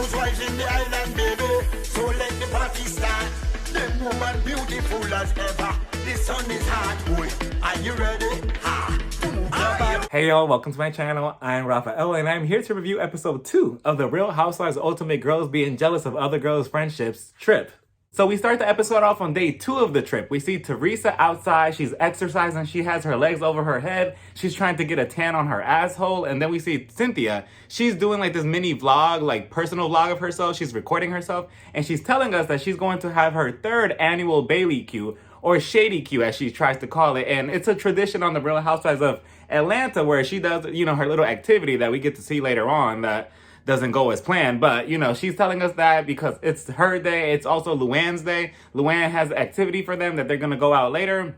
housewives in the island, baby. So let the party start. Them woman beautiful as ever. The sun is hot, boy. Are you ready? Ha! Hey y'all, welcome to my channel. I'm Rafael and I'm here to review episode 2 of the Real Housewives Ultimate Girls Being Jealous of Other Girls' Friendships trip. So we start the episode off on day 2 of the trip. We see Teresa outside, she's exercising, she has her legs over her head, she's trying to get a tan on her asshole, and then we see Cynthia, she's doing like this mini vlog, like personal vlog of herself, she's recording herself, and she's telling us that she's going to have her 3rd annual Bailey Q, or Shady Q as she tries to call it, and it's a tradition on the Real Housewives of Atlanta where she does, her little activity that we get to see later on that doesn't go as planned, but she's telling us that because it's her day. It's also Luann's day. Luann has an activity for them that they're gonna go out later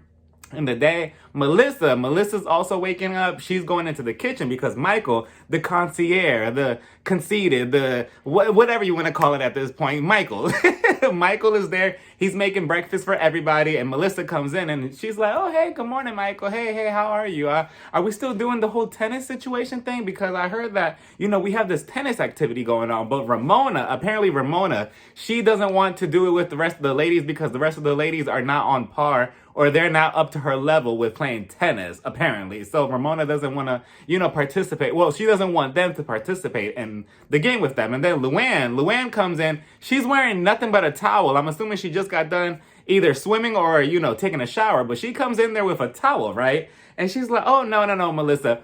in the day. Melissa's also waking up. She's going into the kitchen because Michael, the concierge, the conceited, the whatever you want to call it at this point, Michael is there. He's making breakfast for everybody, and Melissa comes in and she's like, oh, hey, good morning, Michael. Hey, how are you? Are we still doing the whole tennis situation thing? Because I heard that, we have this tennis activity going on, but Ramona, she doesn't want to do it with the rest of the ladies because the rest of the ladies are not on par or they're not up to her level with playing tennis, apparently. So Ramona doesn't want to, participate. Well, she doesn't want them to participate in the game with them. And then Luann comes in. She's wearing nothing but a towel. I'm assuming she just got done either swimming or, taking a shower. But she comes in there with a towel, right? And she's like, oh, no, Melissa.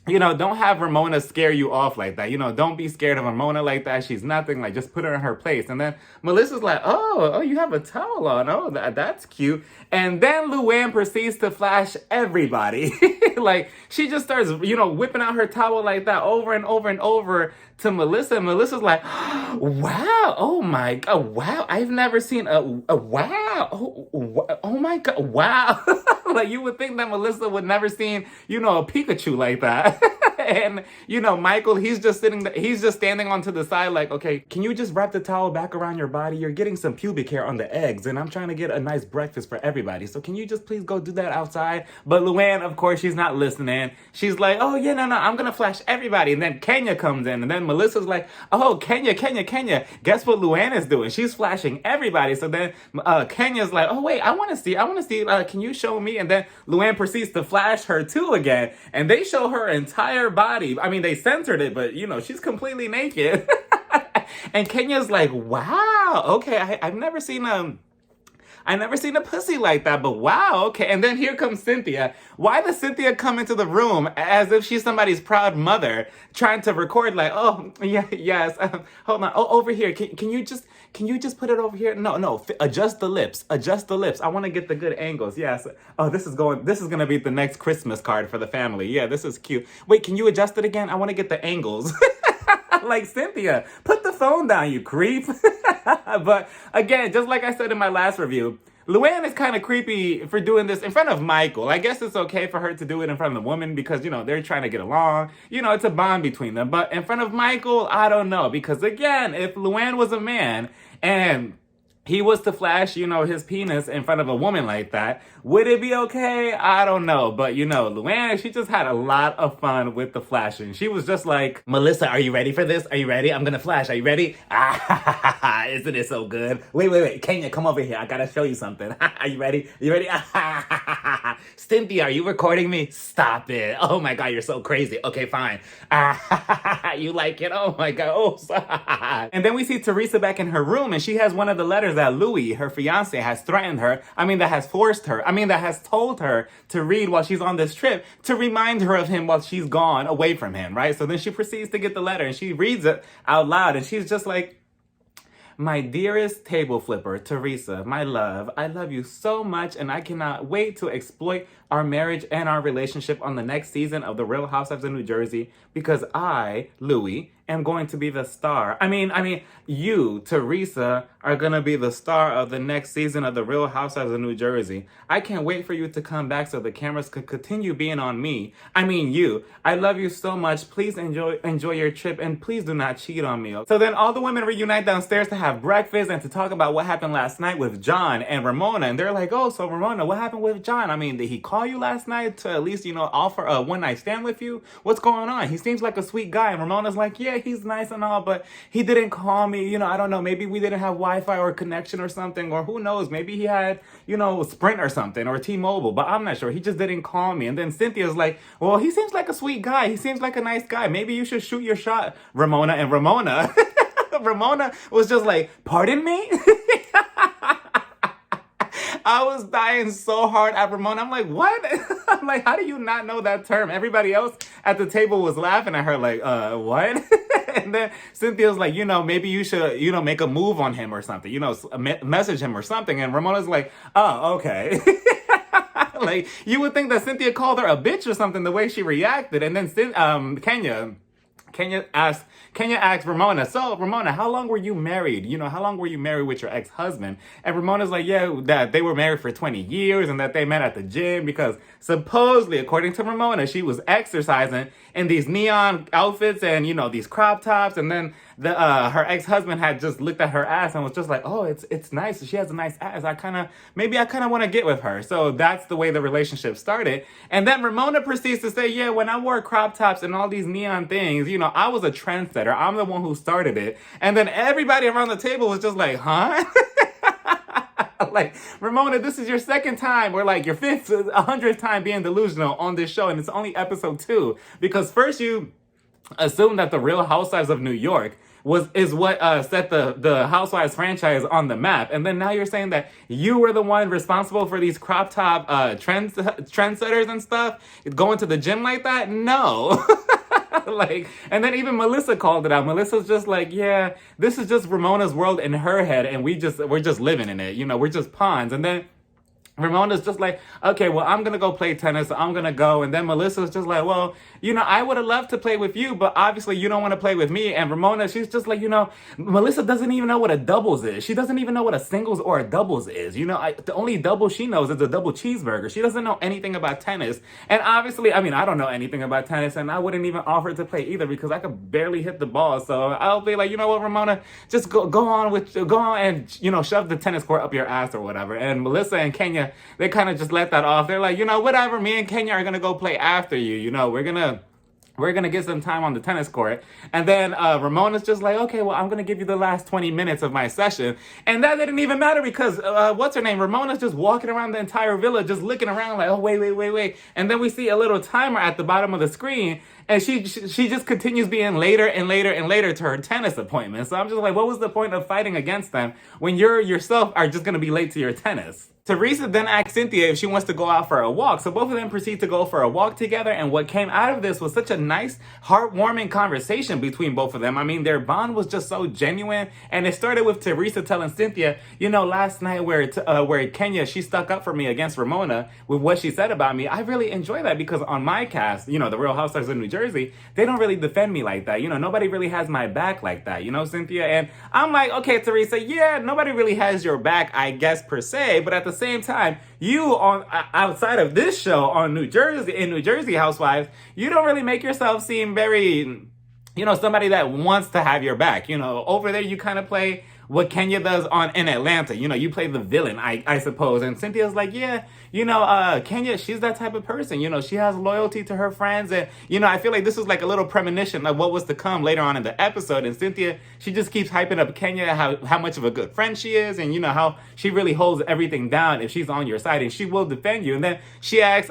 Don't have Ramona scare you off like that. Don't be scared of Ramona like that. She's nothing. Like, just put her in her place. And then Melissa's like, oh, you have a towel on. Oh, that's cute. And then Luann proceeds to flash everybody. Like, she just starts, whipping out her towel like that over and over and over to Melissa. And Melissa's like, wow, oh my God, wow. I've never seen a wow. Oh my God, wow. Like, you would think that Melissa would never seen, a Pikachu like that. And, Michael, he's just standing onto the side like, okay, can you just wrap the towel back around your body? You're getting some pubic hair on the eggs, and I'm trying to get a nice breakfast for everybody. So can you just please go do that outside? But Luann, of course, she's not listening. She's like, oh, yeah, no, I'm going to flash everybody. And then Kenya comes in, and then Melissa's like, oh, Kenya. Guess what Luann is doing? She's flashing everybody. So then Kenya's like, oh, wait, I want to see. Can you show me? And then Luann proceeds to flash her too again. And they show her entire body. I mean, they censored it, but, she's completely naked. And Kenya's like, wow, okay, I've never seen a pussy like that, but wow, okay. And then here comes Cynthia. Why does Cynthia come into the room as if she's somebody's proud mother trying to record like, oh, yeah, yes, hold on, oh, over here. Can you just put it over here? No, adjust the lips. I want to get the good angles. Yes. Oh, this is going to be the next Christmas card for the family. Yeah, this is cute. Wait, can you adjust it again? I want to get the angles. Like, Cynthia, put the phone down, you creep. But again, just like I said in my last review, Luann is kind of creepy for doing this in front of Michael. I guess it's okay for her to do it in front of the woman because, they're trying to get along. It's a bond between them. But in front of Michael, I don't know. Because again, if Luann was a man and he was to flash, his penis in front of a woman like that, would it be okay? I don't know. But, Luann, she just had a lot of fun with the flashing. She was just like, Melissa, are you ready for this? Are you ready? I'm going to flash. Are you ready? Ah, isn't it so good? Wait. Kenya, come over here. I got to show you something. Are you ready? Cynthia, are you recording me? Stop it. Oh, my God, you're so crazy. Okay, fine. You like it? Oh, my God. Oh, stop. And then we see Teresa back in her room, and she has one of the letters that Louis, her fiance, has threatened her. That has forced her. That has told her to read while she's on this trip to remind her of him while she's gone away from him, right? So then she proceeds to get the letter and she reads it out loud and she's just like, my dearest table flipper, Teresa, my love, I love you so much and I cannot wait to exploit our marriage and our relationship on the next season of The Real Housewives of New Jersey because I, Louis, am going to be the star. You, Teresa, are going to be the star of the next season of The Real Housewives of New Jersey. I can't wait for you to come back so the cameras could continue being on me. You. I love you so much. Please enjoy your trip and please do not cheat on me. So then all the women reunite downstairs to have breakfast and to talk about what happened last night with John and Ramona. And they're like, oh, so Ramona, what happened with John? Did he call call you last night to at least, offer a one night stand with you? What's going on? He seems like a sweet guy. And Ramona's like, yeah, he's nice and all, but he didn't call me. I don't know. Maybe we didn't have Wi-Fi or connection or something, or who knows? Maybe he had, Sprint or something, or T-Mobile, but I'm not sure. He just didn't call me. And then Cynthia's like, well, he seems like a sweet guy. He seems like a nice guy. Maybe you should shoot your shot, Ramona. And Ramona, Ramona was just like, pardon me? I was dying so hard at Ramona. I'm like, what? I'm like, how do you not know that term? Everybody else at the table was laughing at her like, what? And then Cynthia's like, maybe you should, make a move on him or something, message him or something. And Ramona's like, oh, okay. Like, you would think that Cynthia called her a bitch or something the way she reacted. And then Kenya asked Ramona, so Ramona, how long were you married? How long were you married with your ex-husband? And Ramona's like, yeah, that they were married for 20 years and that they met at the gym because supposedly, according to Ramona, she was exercising in these neon outfits and, these crop tops. And then her ex-husband had just looked at her ass and was just like, oh, it's nice. She has a nice ass. I kind of want to get with her. So that's the way the relationship started. And then Ramona proceeds to say, yeah, when I wore crop tops and all these neon things, I was a trendsetter. I'm the one who started it. And then everybody around the table was just like, huh? Like, Ramona, this is your second time or like your 100th time being delusional on this show. And it's only episode 2 because first you assumed that the Real Housewives of New York is what set the Housewives franchise on the map. And then now you're saying that you were the one responsible for these crop top trendsetters and stuff going to the gym like that? No. Like, and then even Melissa called it out. Melissa's just like, yeah, this is just Ramona's world in her head, and we're just living in it. We're just pawns. And then Ramona's just like, okay, well, I'm going to go play tennis. So I'm going to go. And then Melissa's just like, well, I would have loved to play with you, but obviously you don't want to play with me. And Ramona, she's just like, Melissa doesn't even know what a doubles is. She doesn't even know what a singles or a doubles is. The only double she knows is a double cheeseburger. She doesn't know anything about tennis. And obviously, I don't know anything about tennis, and I wouldn't even offer to play either because I could barely hit the ball. So I'll be like, you know what, Ramona, just go on and, shove the tennis court up your ass or whatever. And Melissa and Kenya, they kind of just let that off. They're like, whatever, me and Kenya are going to go play after you. We're going to get some time on the tennis court. And then Ramona's just like, okay, well, I'm going to give you the last 20 minutes of my session. And that didn't even matter because, what's her name? Ramona's just walking around the entire villa, just looking around like, oh, wait. And then we see a little timer at the bottom of the screen. And she just continues being later and later to her tennis appointment. So I'm just like, what was the point of fighting against them when you yourself are just going to be late to your tennis? Teresa then asked Cynthia if she wants to go out for a walk. So both of them proceed to go for a walk together. And what came out of this was such a nice, heartwarming conversation between both of them. Their bond was just so genuine. And it started with Teresa telling Cynthia, last night where Kenya, she stuck up for me against Ramona with what she said about me. I really enjoy that because on my cast, the Real Housewives of New Jersey, they don't really defend me like that. Nobody really has my back like that, Cynthia? And I'm like, okay, Teresa, yeah, nobody really has your back, I guess, per se. But at the same time, you outside of this show on New Jersey Housewives, you don't really make yourself seem very, somebody that wants to have your back. Over there, you kind of play what Kenya does in Atlanta. You play the villain, I suppose. And Cynthia's like, yeah, Kenya, she's that type of person. She has loyalty to her friends. And, I feel like this is like a little premonition of what was to come later on in the episode. And Cynthia, she just keeps hyping up Kenya, how much of a good friend she is. And, how she really holds everything down if she's on your side. And she will defend you. And then she asks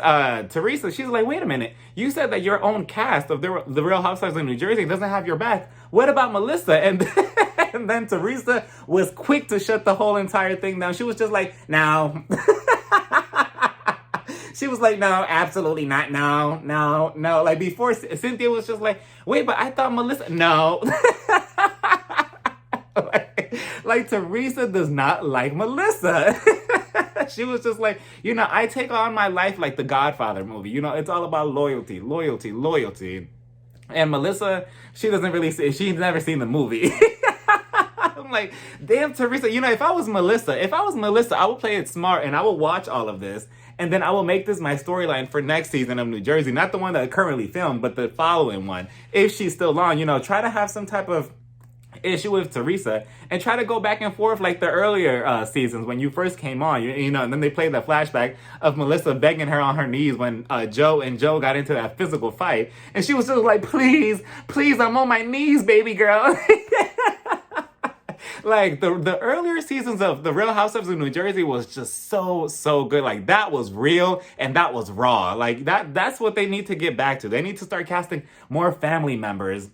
Teresa, she's like, wait a minute. You said that your own cast of the Real Housewives of New Jersey doesn't have your back. What about Melissa? And and then Teresa was quick to shut the whole entire thing down. She was just like, no. She was like, no, absolutely not. No. Like before, Cynthia was just like, wait, but I thought Melissa, no. like Teresa does not like Melissa. She was just like, I take on my life like the Godfather movie. It's all about loyalty. And Melissa, she doesn't really see, she's never seen the movie. I'm like, damn, Teresa, if I was Melissa, I would play it smart and I would watch all of this. And then I will make this my storyline for next season of New Jersey. Not the one that I currently filmed, but the following one. If she's still on, try to have some type of issue with Teresa and try to go back and forth like the earlier seasons when you first came on, you know, and then they played the flashback of Melissa begging her on her knees when Joe got into that physical fight. And she was just like, please, please, I'm on my knees, baby girl. Like the earlier seasons of The Real Housewives of New Jersey was just so good. Like that was real and that was raw. Like that's what they need to get back to. They need to start casting more family members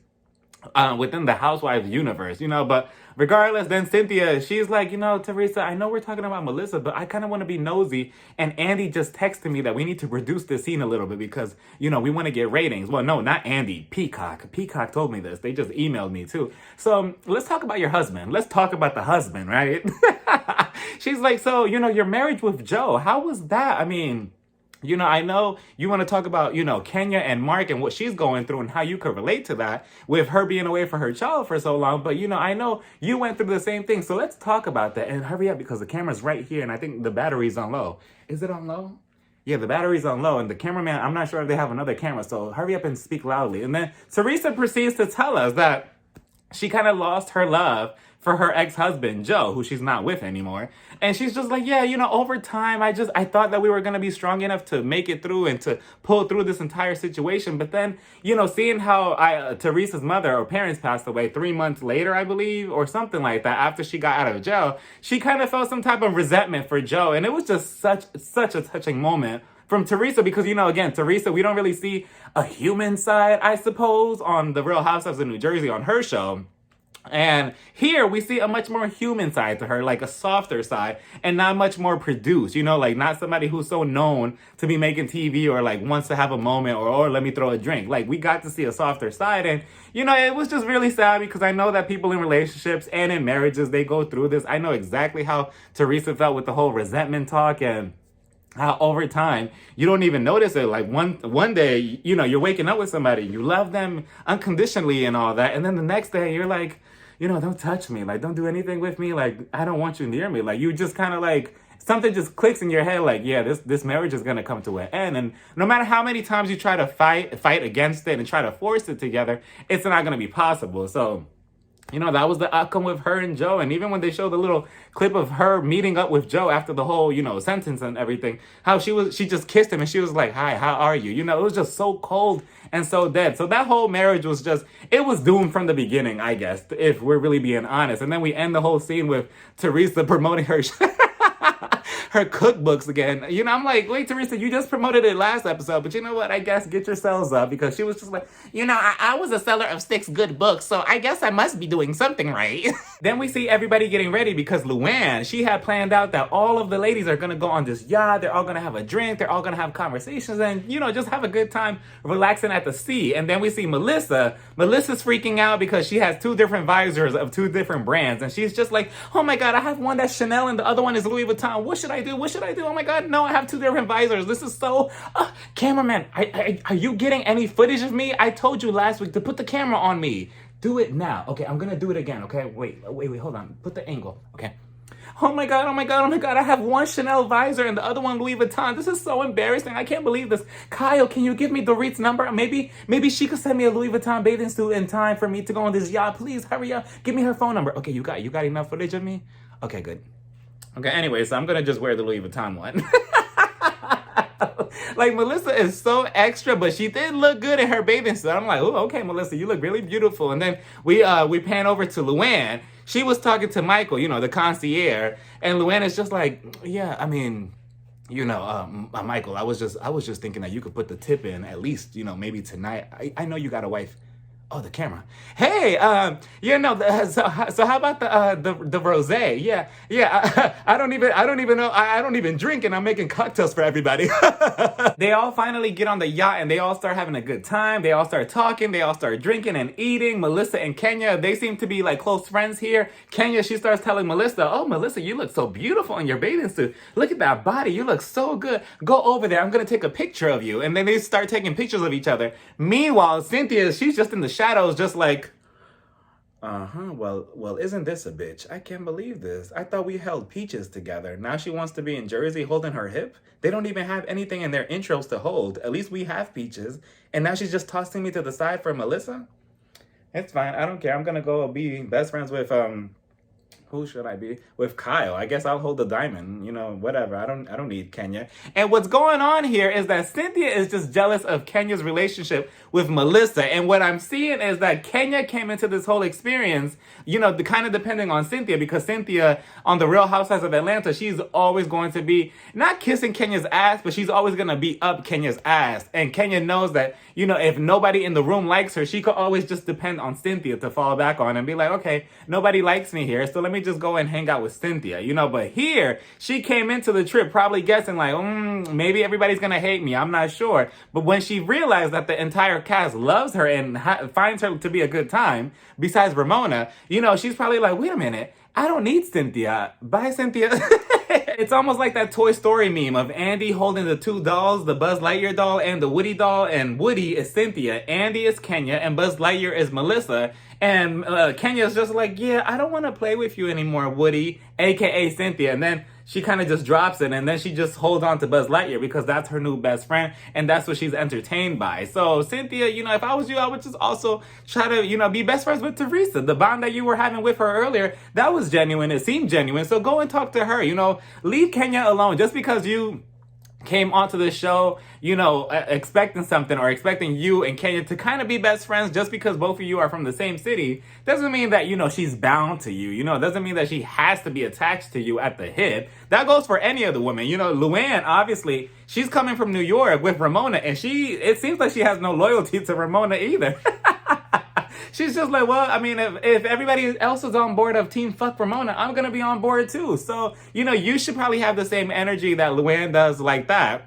within the Housewives universe, you know. But regardless, then Cynthia, she's like, you know, Teresa, I know we're talking about Melissa, but I kind of want to be nosy. And Andy just texted me that we need to reduce the scene a little bit because, you know, we want to get ratings. Well, no, not Andy. Peacock told me this. They just emailed me too. So let's talk about your husband. Let's talk about the husband, right? She's like, so, you know, your marriage with Joe, how was that? I mean, you know, I know you want to talk about, you know, Kenya and Mark and what she's going through and how you could relate to that with her being away from her child for so long. But, you know, I know you went through the same thing. So let's talk about that. And hurry up because the camera's right here. And I think the battery's on low. Is it on low? Yeah, the battery's on low. And the cameraman, I'm not sure if they have another camera. So hurry up and speak loudly. And then Teresa proceeds to tell us that she kind of lost her love for her ex-husband, Joe, who she's not with anymore. And she's just like, yeah, you know, over time, I thought that we were going to be strong enough to make it through and to pull through this entire situation. But then, you know, seeing how Teresa's mother or parents passed away 3 months later, I believe, or something like that, after she got out of jail, she kind of felt some type of resentment for Joe. And it was just such a touching moment from Teresa because, you know, again, Teresa, we don't really see a human side, I suppose, on The Real Housewives of New Jersey on her show. And here we see a much more human side to her, like a softer side and not much more produced, you know, like not somebody who's so known to be making TV or like wants to have a moment or let me throw a drink. Like we got to see a softer side. And, you know, it was just really sad because I know that people in relationships and in marriages, they go through this. I know exactly how Teresa felt with the whole resentment talk and how over time you don't even notice it. Like one day, you know, you're waking up with somebody, you love them unconditionally and all that. And then the next day you're like, you know, don't touch me. Like, don't do anything with me. Like, I don't want you near me. Like, you just kind of like, something just clicks in your head. Like, yeah, this marriage is going to come to an end. And no matter how many times you try to fight against it and try to force it together, it's not going to be possible. So, you know, that was the outcome with her and Joe. And even when they showed the little clip of her meeting up with Joe after the whole, you know, sentence and everything, how she just kissed him and she was like, hi, how are you? You know, it was just so cold and so dead. So that whole marriage was just, it was doomed from the beginning, I guess, if we're really being honest. And then we end the whole scene with Teresa promoting her her cookbooks again. You know, I'm like, wait, Teresa, you just promoted it last episode, but you know what? I guess get yourselves up because she was just like, you know, I was a seller of 6 good books, so I guess I must be doing something right. Then we see everybody getting ready because Luann, she had planned out that all of the ladies are going to go on this yacht. They're all going to have a drink. They're all going to have conversations and, you know, just have a good time relaxing at the sea. And then we see Melissa. Melissa's freaking out because she has 2 different visors of 2 different brands. And she's just like, oh my God, I have one that's Chanel and the other one is Louis Vuitton. What should I do? What should I do? Oh my God, no, I have 2 different visors. This is so... cameraman, are you getting any footage of me? I told you last week to put the camera on me. Do it now. Okay, I'm going to do it again, okay? Wait, hold on. Put the angle, okay? Oh my God, I have one Chanel visor and the other one Louis Vuitton. This is so embarrassing. I can't believe this. Kyle, can you give me Dorit's number? Maybe she could send me a Louis Vuitton bathing suit in time for me to go on this yacht. Please, hurry up. Give me her phone number. Okay, you got enough footage of me? Okay, good. Okay, anyway, so I'm going to just wear the Louis Vuitton one. Like, Melissa is so extra, but she did look good in her bathing suit. I'm like, oh, okay, Melissa, you look really beautiful. And then we pan over to Luann. She was talking to Michael, you know, the concierge. And Luann is just like, yeah, I mean, you know, Michael, I was just thinking that you could put the tip in at least, you know, maybe tonight. I know you got a wife. Oh, the camera. Hey, you know, so how about the rosé? Yeah. I don't even know. I don't even drink, and I'm making cocktails for everybody. They all finally get on the yacht, and they all start having a good time. They all start talking. They all start drinking and eating. Melissa and Kenya, they seem to be like close friends here. Kenya, she starts telling Melissa, "Oh, Melissa, you look so beautiful in your bathing suit. Look at that body. You look so good. Go over there. I'm gonna take a picture of you." And then they start taking pictures of each other. Meanwhile, Cynthia, she's just in the shadows, just like, well, isn't this a bitch? I can't believe this. I thought we held peaches together. Now she wants to be in Jersey holding her hip. They don't even have anything in their intros to hold. At least we have peaches. And now she's just tossing me to the side for Melissa? It's fine. I don't care. I'm gonna go be best friends with who should I be? With Kyle. I guess I'll hold the diamond. You know, whatever. I don't need Kenya. And what's going on here is that Cynthia is just jealous of Kenya's relationship with Melissa. And what I'm seeing is that Kenya came into this whole experience, you know, the kind of depending on Cynthia, because Cynthia on the Real Housewives of Atlanta, she's always going to be not kissing Kenya's ass, but she's always gonna be up Kenya's ass. And Kenya knows that, you know, if nobody in the room likes her, she could always just depend on Cynthia to fall back on and be like, okay, nobody likes me here, so let me just go and hang out with Cynthia, you know. But here, she came into the trip probably guessing like, maybe everybody's gonna hate me, I'm not sure. But when she realized that the entire cast loves her and finds her to be a good time, besides Ramona, you know, she's probably like, wait a minute, I don't need Cynthia. Bye, Cynthia. It's almost like that Toy Story meme of Andy holding the two dolls, the Buzz Lightyear doll and the Woody doll, and Woody is Cynthia, Andy is Kenya, and Buzz Lightyear is Melissa. And Kenya's just like, yeah, I don't want to play with you anymore, Woody, aka Cynthia. And then she kind of just drops it, and then she just holds on to Buzz Lightyear because that's her new best friend, and that's what she's entertained by. So Cynthia, you know, if I was you, I would just also try to, you know, be best friends with Teresa. The bond that you were having with her earlier, that was genuine. It seemed genuine. So go and talk to her. You know, leave Kenya alone. Just because you came onto the show, you know, expecting something or expecting you and Kenya to kind of be best friends just because both of you are from the same city, doesn't mean that, you know, she's bound to you. You know, it doesn't mean that she has to be attached to you at the hip. That goes for any of the women. You know, Luann, obviously, she's coming from New York with Ramona, and it seems like she has no loyalty to Ramona either. She's just like, well, I mean, if everybody else is on board of Team Fuck Ramona, I'm going to be on board too. So, you know, you should probably have the same energy that Luann does like that.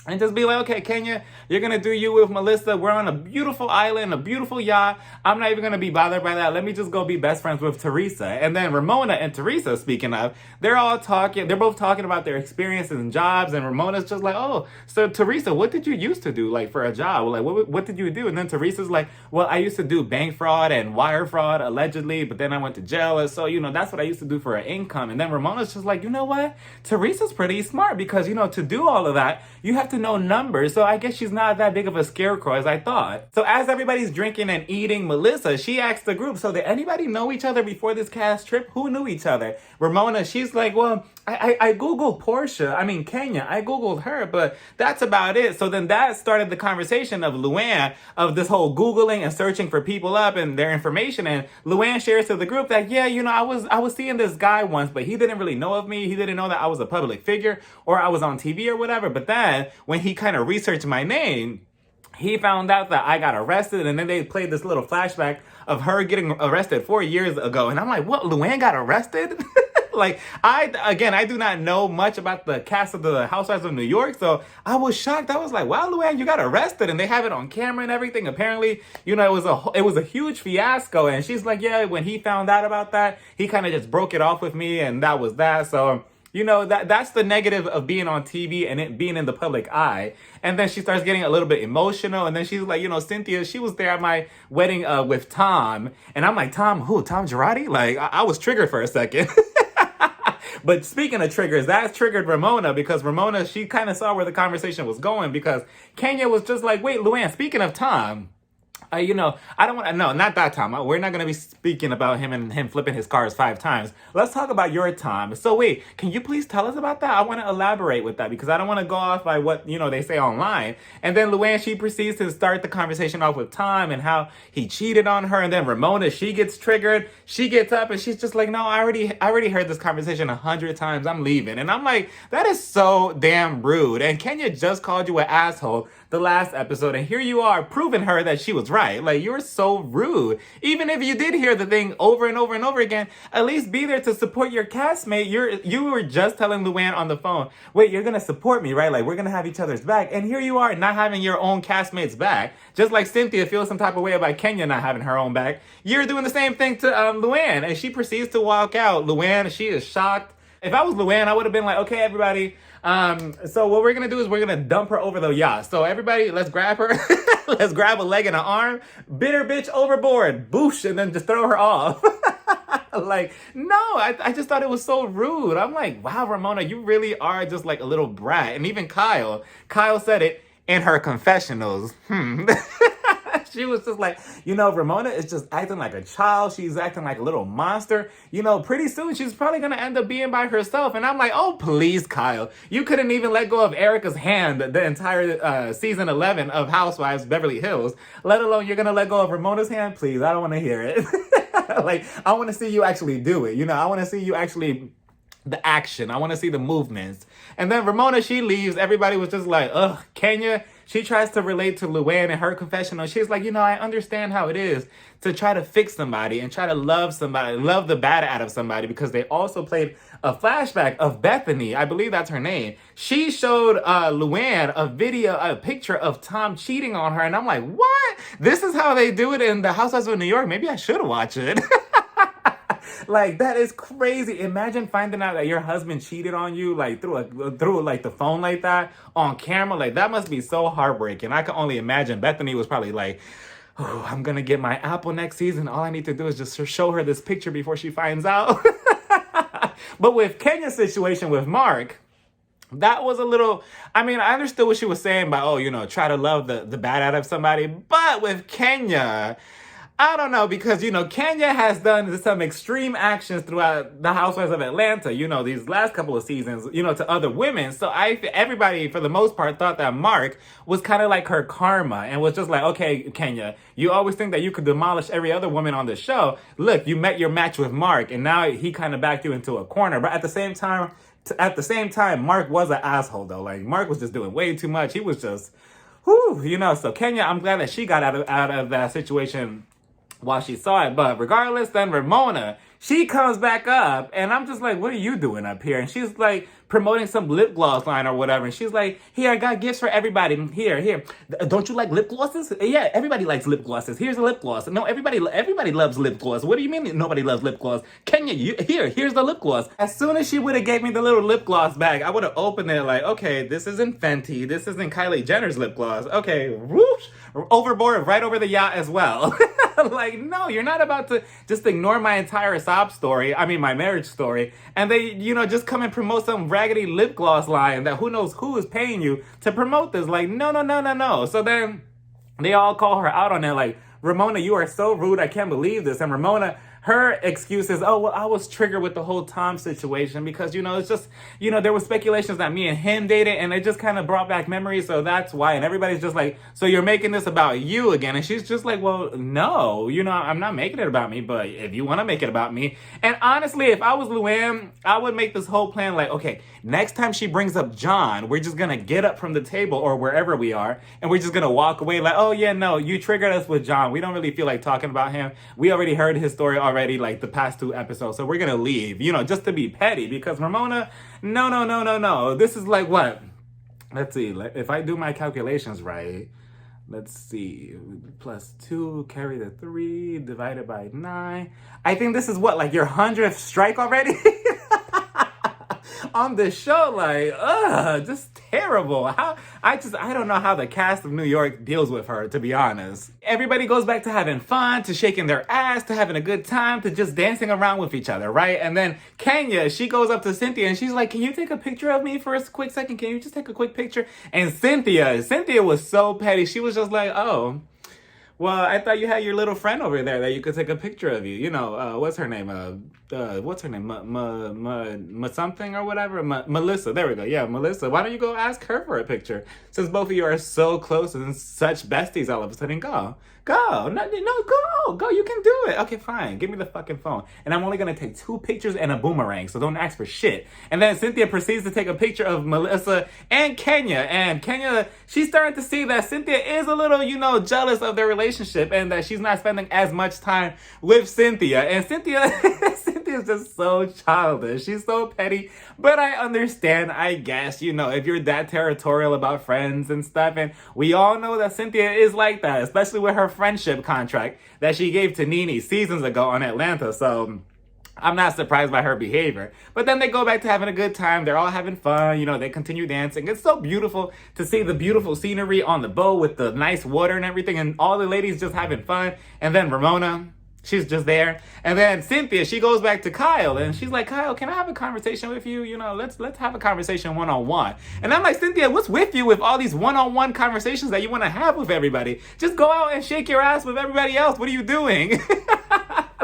And just be like, okay, Kenya, you're going to do you with Melissa. We're on a beautiful island, a beautiful yacht. I'm not even going to be bothered by that. Let me just go be best friends with Teresa. And then Ramona and Teresa, speaking of, they're both talking about their experiences and jobs. And Ramona's just like, oh, so Teresa, what did you used to do, like, for a job? Like, what did you do? And then Teresa's like, well, I used to do bank fraud and wire fraud, allegedly, but then I went to jail. So, you know, that's what I used to do for an income. And then Ramona's just like, you know what? Teresa's pretty smart because, you know, to do all of that, you have to know numbers. So I guess she's not that big of a scarecrow as I thought. So as everybody's drinking and eating Melissa, she asked the group, so did anybody know each other before this cast trip? Who knew each other? Ramona, she's like, well, I Googled Kenya. I Googled her, but that's about it. So then that started the conversation of Luann, of this whole Googling and searching for people up and their information. And Luann shares to the group that, yeah, you know, I was seeing this guy once, but he didn't really know of me. He didn't know that I was a public figure or I was on TV or whatever. But then when he kind of researched my name, he found out that I got arrested, and then they played this little flashback of her getting arrested 4 years ago. And I'm like, what, Luann got arrested? Like, I do not know much about the cast of the Housewives of New York, so I was shocked. I was like, wow, Luann, you got arrested, and they have it on camera and everything. Apparently, you know, it was a huge fiasco, and she's like, yeah, when he found out about that, he kind of just broke it off with me, and that was that. So, you know, that's the negative of being on TV and it being in the public eye. And then she starts getting a little bit emotional. And then she's like, you know, Cynthia, she was there at my wedding with Tom. And I'm like, Tom, who? Tom Girardi? Like, I was triggered for a second. But speaking of triggers, that triggered Ramona because Ramona, she kind of saw where the conversation was going because Kenya was just like, wait, Luann, speaking of Tom, you know, I don't want to, no, not that Tom. We're not going to be speaking about him and him flipping his cars 5 times. Let's talk about your Tom. So wait, can you please tell us about that? I want to elaborate with that because I don't want to go off by what, you know, they say online. And then Luann, she proceeds to start the conversation off with Tom and how he cheated on her. And then Ramona, she gets triggered. She gets up and she's just like, no, I already heard this conversation 100 times. I'm leaving. And I'm like, that is so damn rude. And Kenya just called you an asshole the last episode, and here you are proving her that she was right. Like, you're so rude. Even if you did hear the thing over and over and over again, at least be there to support your castmate. You were just telling Luann on the phone, wait, you're gonna support me, right? Like, we're gonna have each other's back. And here you are not having your own castmate's back. Just like Cynthia feels some type of way about Kenya not having her own back. You're doing the same thing to Luann, and she proceeds to walk out. Luann, she is shocked. If I was Luann, I would have been like, okay, everybody, so what we're going to do is we're going to dump her over the yacht. So everybody, let's grab her. Let's grab a leg and an arm. Bitter bitch overboard. Boosh. And then just throw her off. Like, no, I just thought it was so rude. I'm like, wow, Ramona, you really are just like a little brat. And even Kyle said it in her confessionals. She was just like, Ramona is just acting like a child. She's acting like a little monster. Pretty soon she's probably going to end up being by herself. And I'm like, oh, please, Kyle. You couldn't even let go of Erica's hand the entire season 11 of Housewives Beverly Hills, let alone you're going to let go of Ramona's hand. Please, I don't want to hear it. Like, I want to see you actually do it. I want to see you actually the action. I want to see the movements. And then Ramona, she leaves. Everybody was just like, ugh, Kenya. She tries to relate to Luann in her confessional. She's like, I understand how it is to try to fix somebody and try to love somebody, love the bad out of somebody, because they also played a flashback of Bethany. I believe that's her name. She showed Luann a picture of Tom cheating on her. And I'm like, what? This is how they do it in the Housewives of New York? Maybe I should watch it. Like, that is crazy. Imagine finding out that your husband cheated on you, like, through like the phone like that on camera. Like, that must be so heartbreaking. I can only imagine. Bethany was probably like, oh, I'm gonna get my apple next season. All I need to do is just show her this picture before she finds out. But with Kenya's situation with Mark, that was a little, I understood what she was saying about, try to love the bad out of somebody. But with Kenya, I don't know, because, Kenya has done some extreme actions throughout the Housewives of Atlanta, these last couple of seasons, to other women. So everybody, for the most part, thought that Mark was kind of like her karma and was just like, okay, Kenya, you always think that you could demolish every other woman on the show. Look, you met your match with Mark, and now he kind of backed you into a corner. But at the same time, Mark was an asshole, though. Like, Mark was just doing way too much. He was just, so Kenya, I'm glad that she got out of that situation while she saw it. But regardless, then Ramona, she comes back up, and I'm just like, what are you doing up here? And she's like promoting some lip gloss line or whatever. And she's like, here, I got gifts for everybody. Here. Don't you like lip glosses? Yeah, everybody likes lip glosses. Here's a lip gloss. No, everybody loves lip gloss. What do you mean nobody loves lip gloss? Kenya, here's the lip gloss. As soon as she would have gave me the little lip gloss bag, I would have opened it like, okay, this isn't Fenty. This isn't Kylie Jenner's lip gloss. Okay, whoosh, overboard, right over the yacht as well. Like, no, you're not about to just ignore my entire sob story. My marriage story. And they, just come and promote some raggedy lip gloss line that who knows who is paying you to promote this. Like, no. So then they all call her out on it. Like, Ramona, you are so rude. I can't believe this. And Ramona, her excuse is, oh, well, I was triggered with the whole Tom situation because, it's just, there was speculations that me and him dated, and it just kind of brought back memories, so that's why. And everybody's just like, so you're making this about you again? And she's just like, well, no, I'm not making it about me, but if you want to make it about me. And honestly, if I was Luann, I would make this whole plan like, okay, next time she brings up John, we're just going to get up from the table or wherever we are, and we're just going to walk away like, oh, yeah, no, you triggered us with John. We don't really feel like talking about him. We already heard his story already, like the past 2 episodes, so we're gonna leave, just to be petty. Because Ramona, no, this is like what, let's see, if I do my calculations right, let's see, +2 carry the 3 divided by 9, I think this is what, like your 100th strike already. On this show, like, just terrible. I don't know how the cast of New York deals with her, to be honest. Everybody goes back to having fun, to shaking their ass, to having a good time, to just dancing around with each other, right? And then Kenya, she goes up to Cynthia and she's like, can you take a picture of me for a quick second? Can you just take a quick picture? And Cynthia was so petty. She was just like, oh, well, I thought you had your little friend over there that you could take a picture of you. What's her name? Something or whatever? Melissa. There we go. Yeah, Melissa. Why don't you go ask her for a picture? Since both of you are so close and such besties all of a sudden, go. Go. No, go. You can do it. Okay, fine. Give me the fucking phone. And I'm only going to take 2 pictures and a boomerang, so don't ask for shit. And then Cynthia proceeds to take a picture of Melissa and Kenya. And Kenya, she's starting to see that Cynthia is a little, jealous of their relationship and that she's not spending as much time with Cynthia. And Cynthia's just so childish. She's so petty. But I understand, I guess, if you're that territorial about friends and stuff. And we all know that Cynthia is like that, especially with her friendship contract that she gave to Nene seasons ago on Atlanta. So I'm not surprised by her behavior. But then they go back to having a good time. They're all having fun. They continue dancing. It's so beautiful to see the beautiful scenery on the boat with the nice water and everything. And all the ladies just having fun. And then Ramona, She's just there. And then Cynthia, she goes back to Kyle and she's like, Kyle, can I have a conversation with you? You know, let's have a conversation one-on-one. And I'm like, Cynthia, what's with you with all these one-on-one conversations that you want to have with everybody? Just go out and shake your ass with everybody else. What are you doing?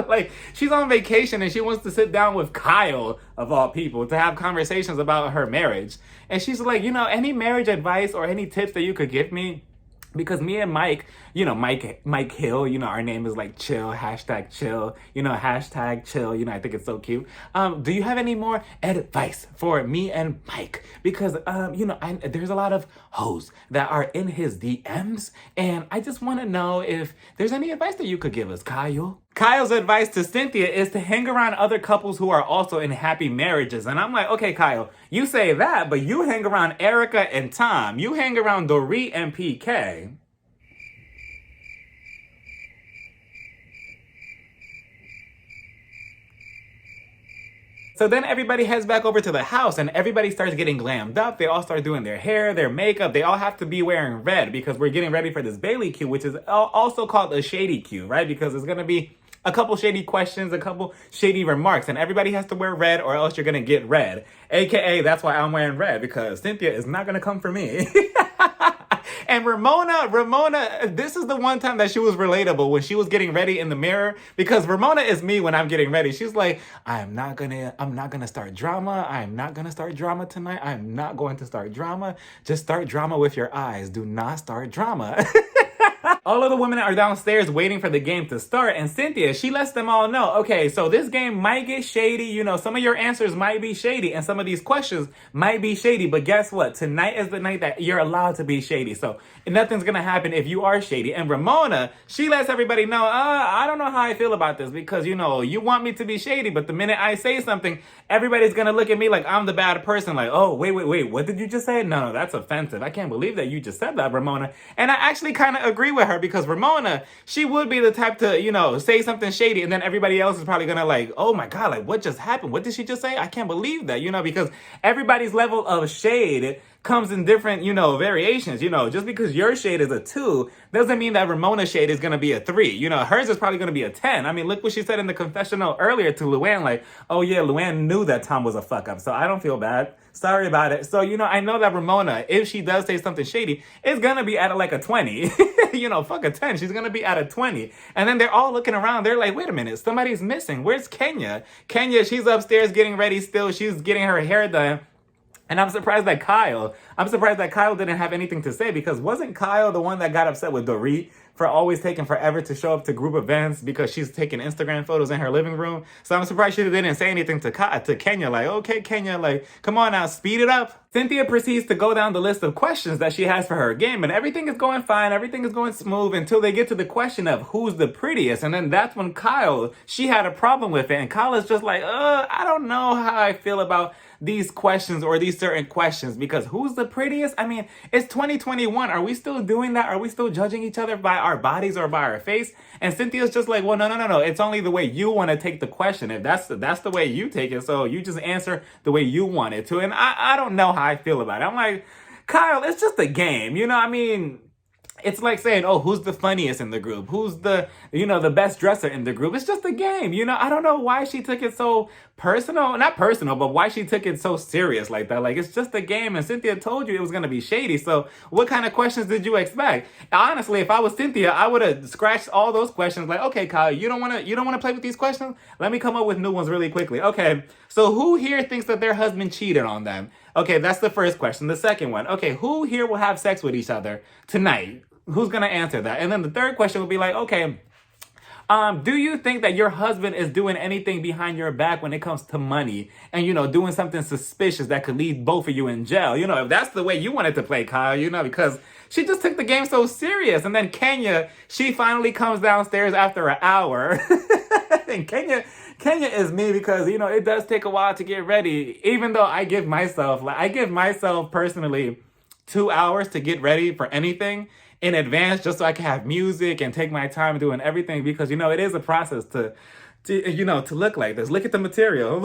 Like, she's on vacation and she wants to sit down with Kyle, of all people, to have conversations about her marriage. And she's like, you know, any marriage advice or any tips that you could give me? Because me and Mike, you know, Mike Hill, you know, our name is like chill, hashtag chill, you know, hashtag chill, you know, I think it's so cute. Do you have any more advice for me and Mike? Because, you know, there's a lot of hoes that are in his DMs, and I just want to know if there's any advice that you could give us, Kyle. Kyle's advice to Cynthia is to hang around other couples who are also in happy marriages. And I'm like, okay, Kyle, you say that, but you hang around Erica and Tom. You hang around Dorit and PK. So then everybody heads back over to the house and everybody starts getting glammed up. They all start doing their hair, their makeup. They all have to be wearing red because we're getting ready for this Bailey Q, which is also called a shady Q, right? Because it's going to be a couple shady questions, a couple shady remarks, and everybody has to wear red or else you're going to get red. AKA, that's why I'm wearing red, because Cynthia is not going to come for me. And Ramona, this is the one time that she was relatable when she was getting ready in the mirror, because Ramona is me when I'm getting ready. She's like, I'm not gonna start drama. I'm not gonna start drama tonight. I'm not going to start drama. Just start drama with your eyes. Do not start drama. All of the women are downstairs waiting for the game to start, and Cynthia, she lets them all know, okay, so this game might get shady, you know, some of your answers might be shady, and some of these questions might be shady, but guess what? Tonight is the night that you're allowed to be shady, so nothing's gonna happen if you are shady. And Ramona, she lets everybody know, I don't know how I feel about this, because, you know, you want me to be shady, but the minute I say something, everybody's gonna look at me like I'm the bad person, like, oh, wait, what did you just say? No, that's offensive. I can't believe that you just said that, Ramona. And I actually kind of agree with her, because Ramona, she would be the type to, you know, say something shady, and then everybody else is probably gonna like, oh my God, like what just happened? What did she just say? I can't believe that, you know, because everybody's level of shade comes in different, you know, variations. You know, just because your shade is a 2 doesn't mean that Ramona's shade is gonna be a 3. You know, hers is probably gonna be a 10. I mean, look what she said in the confessional earlier to Luann, like, oh yeah, Luann knew that Tom was a fuck up, so I don't feel bad. Sorry about it. So, you know, I know that Ramona, if she does say something shady, is gonna be at like a 20. You know, fuck a 10. She's gonna be at a 20. And then they're all looking around. They're like, wait a minute, somebody's missing. Where's Kenya? Kenya, she's upstairs getting ready still. She's getting her hair done. And I'm surprised that Kyle didn't have anything to say, because wasn't Kyle the one that got upset with Dorit for always taking forever to show up to group events because she's taking Instagram photos in her living room? So I'm surprised she didn't say anything to Kenya, like, okay, Kenya, like, come on now, speed it up. Cynthia proceeds to go down the list of questions that she has for her game, and everything is going fine, everything is going smooth until they get to the question of who's the prettiest. And then that's when Kyle, she had a problem with it, and Kyle is just like, I don't know how I feel about these questions or these certain questions, because who's the prettiest? I mean, it's 2021. Are we still doing that? Are we still judging each other by our bodies or by our face? And Cynthia's just like, well, no. It's only the way you want to take the question. If that's the way you take it, so you just answer the way you want it to. And I don't know how I feel about it. I'm like, Kyle, it's just a game. You know, I mean, it's like saying, oh, who's the funniest in the group? Who's the, you know, the best dresser in the group? It's just a game. You know, I don't know why she took it so personal. Not personal, but why she took it so serious like that. Like, it's just a game, and Cynthia told you it was going to be shady. So what kind of questions did you expect? Honestly, if I was Cynthia, I would have scratched all those questions. Like, okay, Kyle, you don't want to play with these questions? Let me come up with new ones really quickly. Okay, so who here thinks that their husband cheated on them? Okay, that's the first question. The second one, okay, who here will have sex with each other tonight? Who's going to answer that? And then the third question would be like, okay, do you think that your husband is doing anything behind your back when it comes to money and, you know, doing something suspicious that could leave both of you in jail? You know, if that's the way you wanted to play, Kyle, you know, because she just took the game so serious. And then Kenya, she finally comes downstairs after an hour. And Kenya is me, because, you know, it does take a while to get ready, even though I give myself personally 2 hours to get ready for anything in advance, just so I can have music and take my time doing everything, because, you know, it is a process to look like this. Look at the material.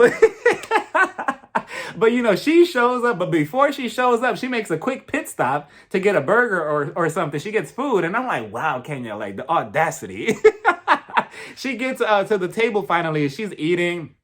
But, you know, she shows up, but before she shows up, she makes a quick pit stop to get a burger or something. She gets food, and I'm like, wow, Kenya, like, the audacity. She gets to the table finally. She's eating.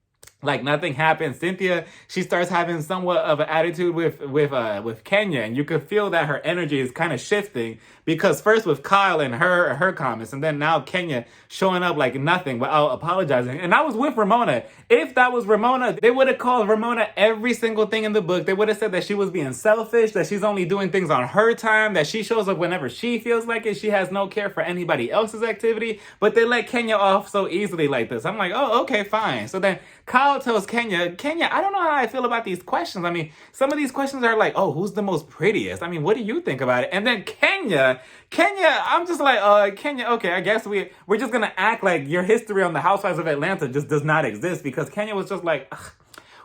Like nothing happened. Cynthia, she starts having somewhat of an attitude with Kenya, and you could feel that her energy is kind of shifting because first with Kyle and her comments, and then now Kenya showing up like nothing without apologizing. And I was with Ramona. If that was Ramona, they would have called Ramona every single thing in the book. They would have said that she was being selfish, that she's only doing things on her time, that she shows up whenever she feels like it. She has no care for anybody else's activity. But they let Kenya off so easily like this. I'm like, oh, okay, fine. So then Kyle tells Kenya, I don't know how I feel about these questions. I mean, some of these questions are like, oh, who's the most prettiest? I mean, what do you think about it? And then Kenya, I'm just like, Kenya, okay, I guess we're just gonna act like your history on the Housewives of Atlanta just does not exist, because Kenya was just like,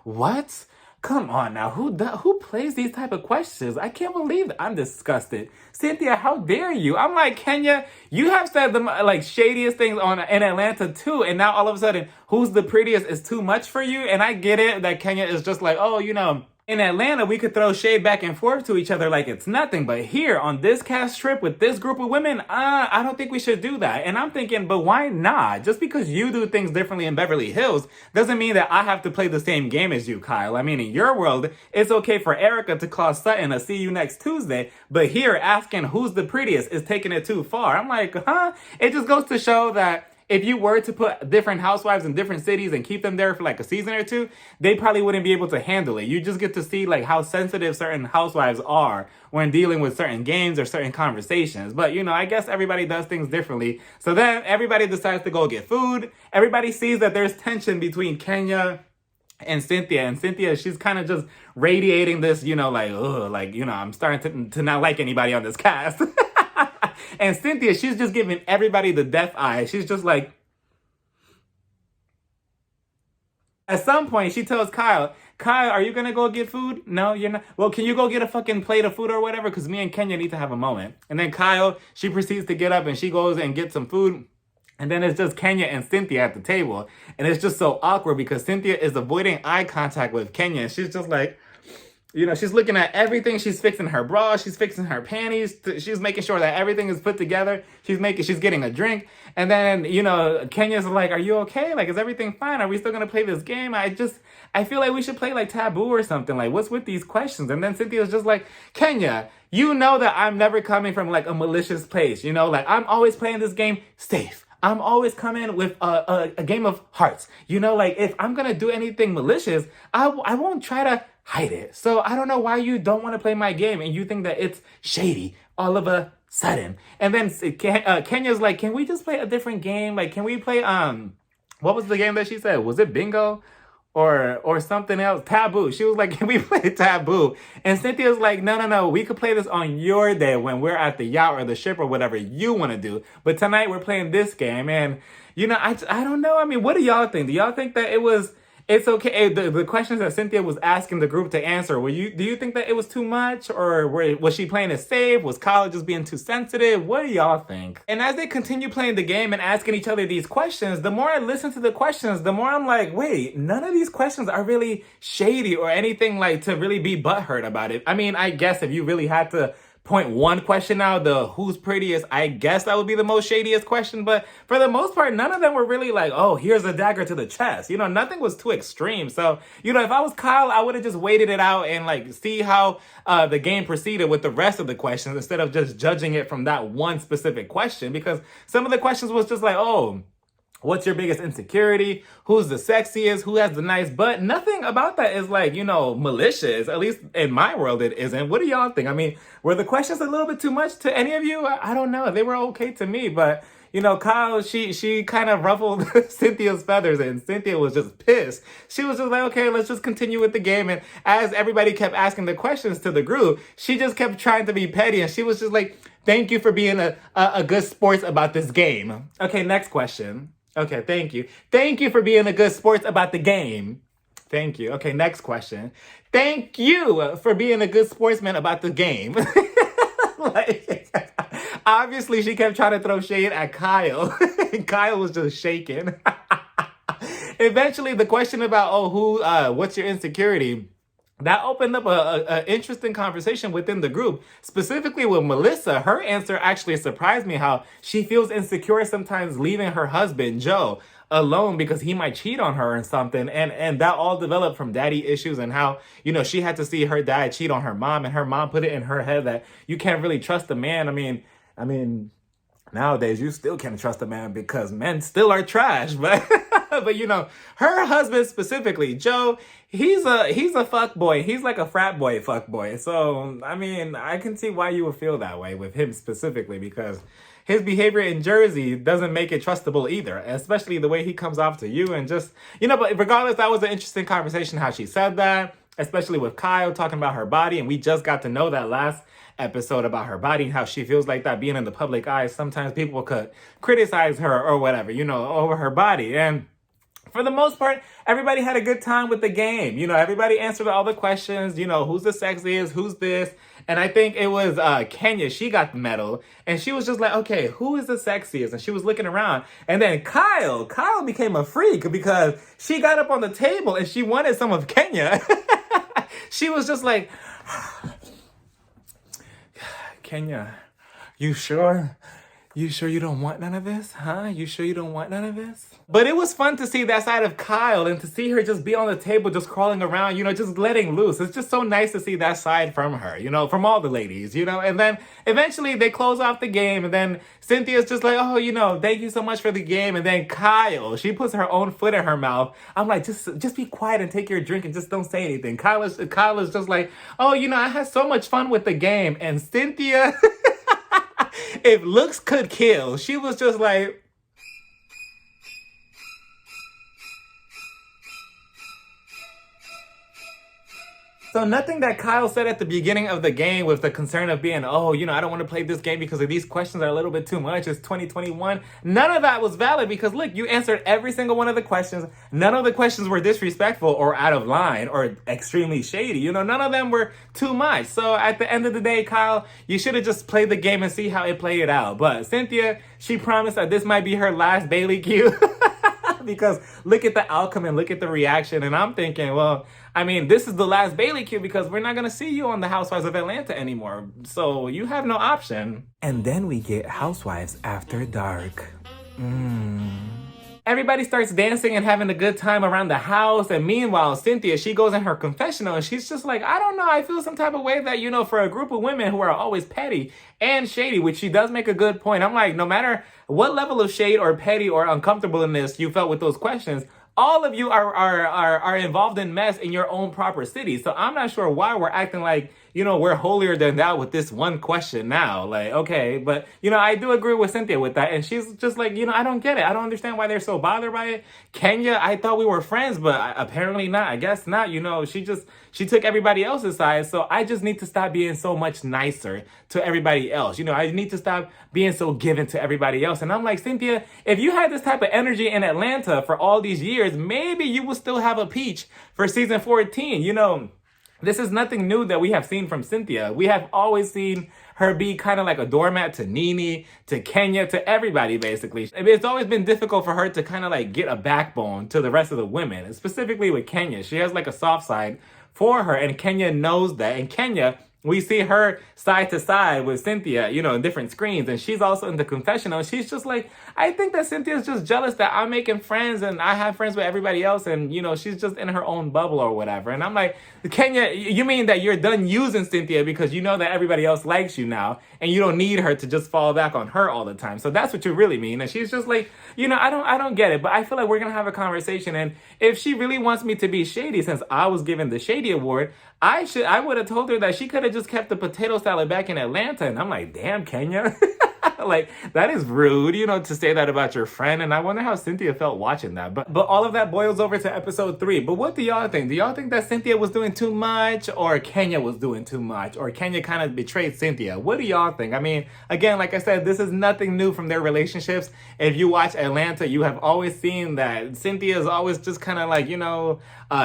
what? Come on now, who plays these type of questions? I can't believe that. I'm disgusted. Cynthia, how dare you? I'm like, Kenya, you have said the like shadiest things in Atlanta too, and now all of a sudden, who's the prettiest is too much for you? And I get it that Kenya is just like, oh, you know, in Atlanta, we could throw shade back and forth to each other like it's nothing. But here on this cast trip with this group of women, I don't think we should do that. And I'm thinking, but why not? Just because you do things differently in Beverly Hills doesn't mean that I have to play the same game as you, Kyle. I mean, in your world, it's okay for Erica to call Sutton a see you next Tuesday. But here, asking who's the prettiest is taking it too far. I'm like, huh? It just goes to show that if you were to put different housewives in different cities and keep them there for like a season or two, they probably wouldn't be able to handle it. You just get to see like how sensitive certain housewives are when dealing with certain games or certain conversations. But you know, I guess everybody does things differently. So then everybody decides to go get food. Everybody sees that there's tension between Kenya and Cynthia. And Cynthia, she's kind of just radiating this, you know, like, ugh, like, you know, I'm starting to not like anybody on this cast. And Cynthia, she's just giving everybody the death eye. She's just like, at some point, she tells Kyle, are you going to go get food? No, you're not. Well, can you go get a fucking plate of food or whatever? Because me and Kenya need to have a moment. And then Kyle, she proceeds to get up and she goes and gets some food. And then it's just Kenya and Cynthia at the table. And it's just so awkward because Cynthia is avoiding eye contact with Kenya. She's just like, you know, she's looking at everything. She's fixing her bra. She's fixing her panties. She's making sure that everything is put together. She's getting a drink. And then, you know, Kenya's like, are you okay? Like, is everything fine? Are we still going to play this game? I feel like we should play like Taboo or something. Like, what's with these questions? And then Cynthia's just like, Kenya, you know that I'm never coming from like a malicious place. You know, like I'm always playing this game safe. I'm always coming with a game of hearts. You know, like if I'm going to do anything malicious, I won't try to hide it. So I don't know why you don't want to play my game and you think that it's shady all of a sudden. And then Kenya's like, can we just play a different game? Like, can we play, what was the game that she said? Was it bingo? Or something else? Taboo. She was like, can we play Taboo? And Cynthia's like, no. We could play this on your day when we're at the yacht or the ship or whatever you want to do. But tonight we're playing this game. And, you know, I don't know. I mean, what do y'all think? Do y'all think that it's okay? The questions that Cynthia was asking the group to answer, do you think that it was too much? Or was she playing it safe? Was Kyle just being too sensitive? What do y'all think? And as they continue playing the game and asking each other these questions, the more I listen to the questions, the more I'm like, wait, none of these questions are really shady or anything like to really be butthurt about it. I mean, I guess if you really had to point one question out, the who's prettiest, I guess that would be the most shadiest question. But for the most part, none of them were really like, oh, here's a dagger to the chest. You know, nothing was too extreme. So, you know, if I was Kyle, I would have just waited it out and like see how the game proceeded with the rest of the questions instead of just judging it from that one specific question. Because some of the questions was just like, oh, what's your biggest insecurity? Who's the sexiest? Who has the nice butt? Nothing about that is like, you know, malicious. At least in my world, it isn't. What do y'all think? I mean, were the questions a little bit too much to any of you? I don't know. They were okay to me, but you know, Kyle, she kind of ruffled Cynthia's feathers and Cynthia was just pissed. She was just like, okay, let's just continue with the game. And as everybody kept asking the questions to the group, she just kept trying to be petty. And she was just like, thank you for being a good sports about this game. Okay, next question. Okay, thank you. Thank you for being a good sports about the game. Thank you. Okay, next question. Thank you for being a good sportsman about the game. Like, obviously, she kept trying to throw shade at Kyle. Kyle was just shaking. Eventually, the question about, what's your insecurity? that opened up a interesting conversation within the group, specifically with Melissa. Her answer actually surprised me, how she feels insecure sometimes leaving her husband, Joe, alone because he might cheat on her and something. And that all developed from daddy issues, and how, she had to see her dad cheat on her mom, and her mom put it in her head that you can't really trust a man. I mean, nowadays you still can't trust a man because men still are trash, but but her husband specifically, Joe, he's a fuck boy. He's like a frat boy fuck boy. So I can see why you would feel that way with him specifically, because his behavior in Jersey doesn't make it trustable either, especially the way he comes off to you. And just, but regardless, that was an interesting conversation how she said that, especially with Kyle talking about her body. And we just got to know that last episode about her body and how she feels like that being in the public eye. Sometimes people could criticize her or whatever, over her body. And for the most part, everybody had a good time with the game. Everybody answered all the questions, who's the sexiest, who's this. And I think it was Kenya, she got the medal. And she was just like, okay, who is the sexiest? And she was looking around. And then Kyle became a freak because she got up on the table and she wanted some of Kenya. She was just like, Kenya, you sure? You sure you don't want none of this? Huh? You sure you don't want none of this? But it was fun to see that side of Kyle and to see her just be on the table, just crawling around, just letting loose. It's just so nice to see that side from her, from all the ladies, And then eventually they close off the game, and then Cynthia's just like, oh, thank you so much for the game. And then Kyle, she puts her own foot in her mouth. I'm like, just be quiet and take your drink and just don't say anything. Kyle is just like, oh, I had so much fun with the game. And Cynthia, if looks could kill, she was just like, so nothing that Kyle said at the beginning of the game with the concern of being, oh, I don't want to play this game because of these questions are a little bit too much. It's 2021. None of that was valid because, look, you answered every single one of the questions. None of the questions were disrespectful or out of line or extremely shady. None of them were too much. So at the end of the day, Kyle, you should have just played the game and see how it played out. But Cynthia, she promised that this might be her last Bailey Q. Because look at the outcome and look at the reaction. And I'm thinking, well, this is the last Bailey Q because we're not going to see you on the Housewives of Atlanta anymore. So you have no option. And then we get Housewives After Dark. Everybody starts dancing and having a good time around the house. And meanwhile, Cynthia, she goes in her confessional and she's just like, I don't know. I feel some type of way that, for a group of women who are always petty and shady, which she does make a good point. I'm like, no matter what level of shade or petty or uncomfortableness you felt with those questions, all of you are involved in mess in your own proper city. So I'm not sure why we're acting like, we're holier than thou with this one question now. Like, okay, but, I do agree with Cynthia with that. And she's just like, I don't get it. I don't understand why they're so bothered by it. Kenya, I thought we were friends, but apparently not. I guess not. She took everybody else's side. So I just need to stop being so much nicer to everybody else. I need to stop being so given to everybody else. And I'm like, Cynthia, if you had this type of energy in Atlanta for all these years, maybe you will still have a peach for season 14. This is nothing new that we have seen from Cynthia. We have always seen her be kind of like a doormat to Nene, to Kenya, to everybody, basically. It's always been difficult for her to kind of like get a backbone to the rest of the women, and specifically with Kenya. She has like a soft side for her, and Kenya knows that. And Kenya, we see her side to side with Cynthia, in different screens. And she's also in the confessional. She's just like, I think that Cynthia's just jealous that I'm making friends and I have friends with everybody else. And, she's just in her own bubble or whatever. And I'm like, Kenya, you mean that you're done using Cynthia because you know that everybody else likes you now and you don't need her to just fall back on her all the time. So that's what you really mean. And she's just like, I don't get it. But I feel like we're going to have a conversation. And if she really wants me to be shady, since I was given the Shady Award, I would have told her that she could have just kept the potato salad back in Atlanta. And I'm like, damn, Kenya. Like, that is rude, to say that about your friend. And I wonder how Cynthia felt watching that. But all of that boils over to episode 3. But what do y'all think? Do y'all think that Cynthia was doing too much, or Kenya was doing too much, or Kenya kind of betrayed Cynthia? What do y'all think? Again, like I said, this is nothing new from their relationships. If you watch Atlanta, you have always seen that Cynthia is always just kind of like,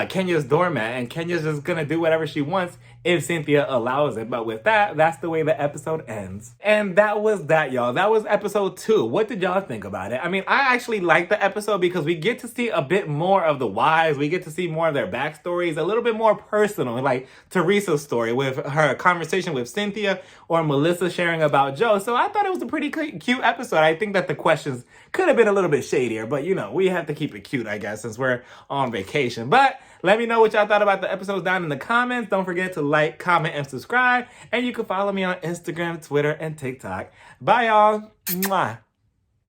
Kenya's doormat, and Kenya's just gonna do whatever she wants if Cynthia allows it. But with that, that's the way the episode ends. And that was that, y'all. y'all. That was episode 2. What did y'all think about it? I mean, I actually liked the episode because we get to see a bit more of the wives. We get to see more of their backstories, a little bit more personal, like Teresa's story with her conversation with Cynthia or Melissa sharing about Joe. So I thought it was a pretty cute episode. I think that the questions could have been a little bit shadier, but you know, we have to keep it cute, I guess, since we're on vacation. But let me know what y'all thought about the episodes down in the comments. Don't forget to like, comment, and subscribe. And you can follow me on Instagram, Twitter, and TikTok. Bye, y'all. Mwah.